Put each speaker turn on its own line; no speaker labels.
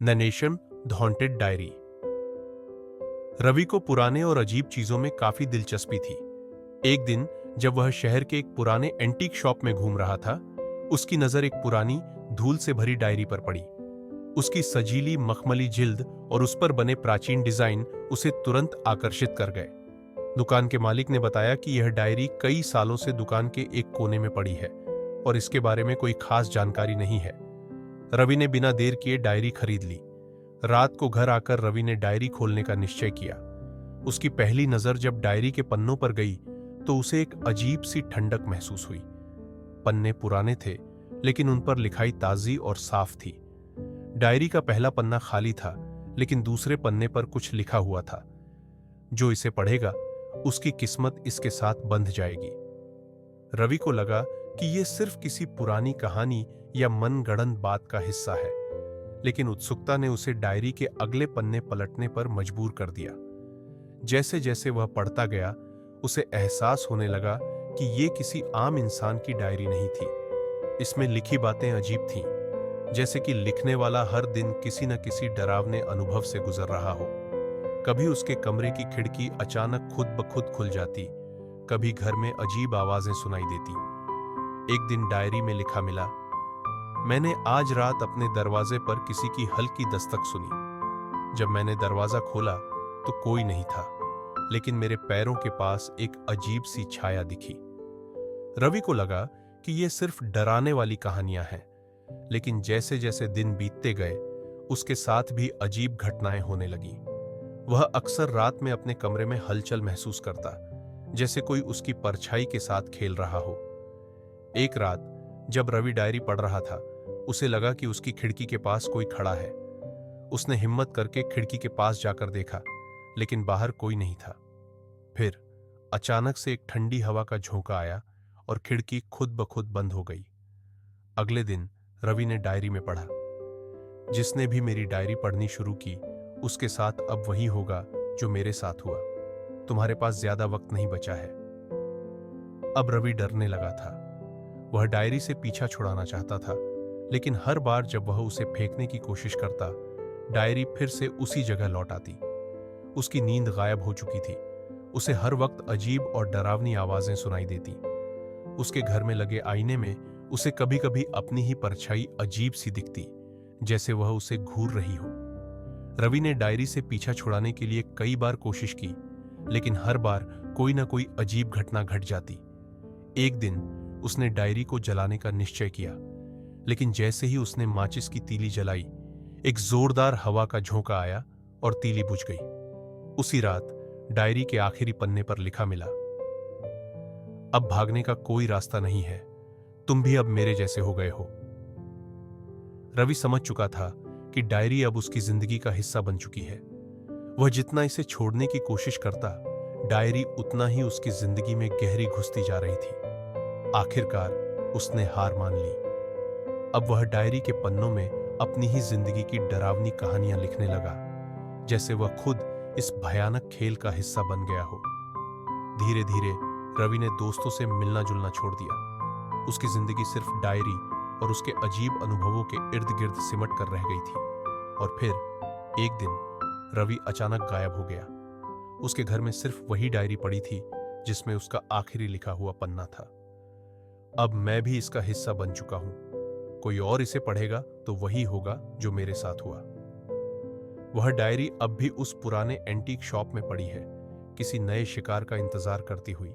ननेशन the haunted diary. Ravi को पुराने और अजीब चीजों में काफी दिलचस्पी थी। एक दिन जब वह शहर के एक पुराने एंटीक शॉप में घूम रहा था, उसकी नजर एक पुरानी धूल से भरी डायरी पर पड़ी। उसकी सजीली मखमली जिल्द और उस पर बने प्राचीन डिजाइन उसे तुरंत आकर्षित कर गए। दुकान के मालिक ने बताया कि यह डायरी कई सालों से दुकान के एक कोने में पड़ी है और इसके बारे में कोई खास जानकारी नहीं है। रवि ने बिना देर किए डायरी खरीद ली। रात को घर आकर रवि ने डायरी खोलने का निश्चय किया। उसकी पहली नजर जब डायरी के पन्नों पर गई तो उसे एक अजीब सी ठंडक महसूस हुई। पन्ने पुराने थे, लेकिन उन पर लिखाई ताजी और साफ थी। डायरी का पहला पन्ना खाली था, लेकिन दूसरे पन्ने पर कुछ लिखा हुआ था। जो इसे पढ़ेगा उसकी किस्मत इसके साथ बंध जाएगी। रवि को लगा कि यह सिर्फ किसी पुरानी कहानी या मनगढ़ंत बात का हिस्सा है, लेकिन उत्सुकता ने उसे डायरी के अगले पन्ने पलटने पर मजबूर कर दिया। जैसे जैसे वह पढ़ता गया, उसे एहसास होने लगा कि यह किसी आम इंसान की डायरी नहीं थी। इसमें लिखी बातें अजीब थीं, जैसे कि लिखने वाला हर दिन किसी न किसी डरावने अनुभव से गुजर रहा हो। कभी उसके कमरे की खिड़की अचानक खुद ब खुद खुल जाती, कभी घर में अजीब आवाजें सुनाई देती। एक दिन डायरी में लिखा मिला, मैंने आज रात अपने दरवाजे पर किसी की हल्की दस्तक सुनी। जब मैंने दरवाजा खोला तो कोई नहीं था, लेकिन मेरे पैरों के पास एक अजीब सी छाया दिखी। रवि को लगा कि ये सिर्फ डराने वाली कहानियां हैं, लेकिन जैसे जैसे दिन बीतते गए, उसके साथ भी अजीब घटनाएं होने लगीं। वह अक्सर रात में अपने कमरे में हलचल महसूस करता, जैसे कोई उसकी परछाई के साथ खेल रहा हो। एक रात जब रवि डायरी पढ़ रहा था, उसे लगा कि उसकी खिड़की के पास कोई खड़ा है। उसने हिम्मत करके खिड़की के पास जाकर देखा, लेकिन बाहर कोई नहीं था। फिर अचानक से एक ठंडी हवा का झोंका आया और खिड़की खुद ब खुद बंद हो गई। अगले दिन रवि ने डायरी में पढ़ा, जिसने भी मेरी डायरी पढ़नी शुरू की, उसके साथ अब वही होगा जो मेरे साथ हुआ। तुम्हारे पास ज्यादा वक्त नहीं बचा है। अब रवि डरने लगा था। वह डायरी से पीछा छुड़ाना चाहता था, लेकिन हर बार जब वह उसे फेंकने की कोशिश करता, डायरी फिर से उसी जगह लौट आती। उसकी नींद गायब हो चुकी थी। उसे हर वक्त अजीब और डरावनी आवाजें सुनाई देती। उसके घर में लगे आईने में उसे कभी कभी अपनी ही परछाई अजीब सी दिखती, जैसे वह उसे घूर रही हो। रवि ने डायरी से पीछा छुड़ाने के लिए कई बार कोशिश की, लेकिन हर बार कोई ना कोई अजीब घटना घट जाती। एक दिन उसने डायरी को जलाने का निश्चय किया, लेकिन जैसे ही उसने माचिस की तीली जलाई, एक जोरदार हवा का झोंका आया और तीली बुझ गई। उसी रात डायरी के आखिरी पन्ने पर लिखा मिला, अब भागने का कोई रास्ता नहीं है, तुम भी अब मेरे जैसे हो गए हो। रवि समझ चुका था कि डायरी अब उसकी जिंदगी का हिस्सा बन चुकी है। वह जितना इसे छोड़ने की कोशिश करता, डायरी उतना ही उसकी जिंदगी में गहरी घुसती जा रही थी। आखिरकार उसने हार मान ली। अब वह डायरी के पन्नों में अपनी ही जिंदगी की डरावनी कहानियां लिखने लगा, जैसे वह खुद इस भयानक खेल का हिस्सा बन गया हो। धीरे धीरे रवि ने दोस्तों से मिलना जुलना छोड़ दिया। उसकी जिंदगी सिर्फ डायरी और उसके अजीब अनुभवों के इर्द गिर्द सिमट कर रह गई थी। और फिर एक दिन रवि अचानक गायब हो गया। उसके घर में सिर्फ वही डायरी पड़ी थी जिसमें उसका आखिरी लिखा हुआ पन्ना था। अब मैं भी इसका हिस्सा बन चुका हूं। कोई और इसे पढ़ेगा तो वही होगा जो मेरे साथ हुआ। वह डायरी अब भी उस पुराने एंटीक शॉप में पड़ी है, किसी नए शिकार का इंतजार करती हुई।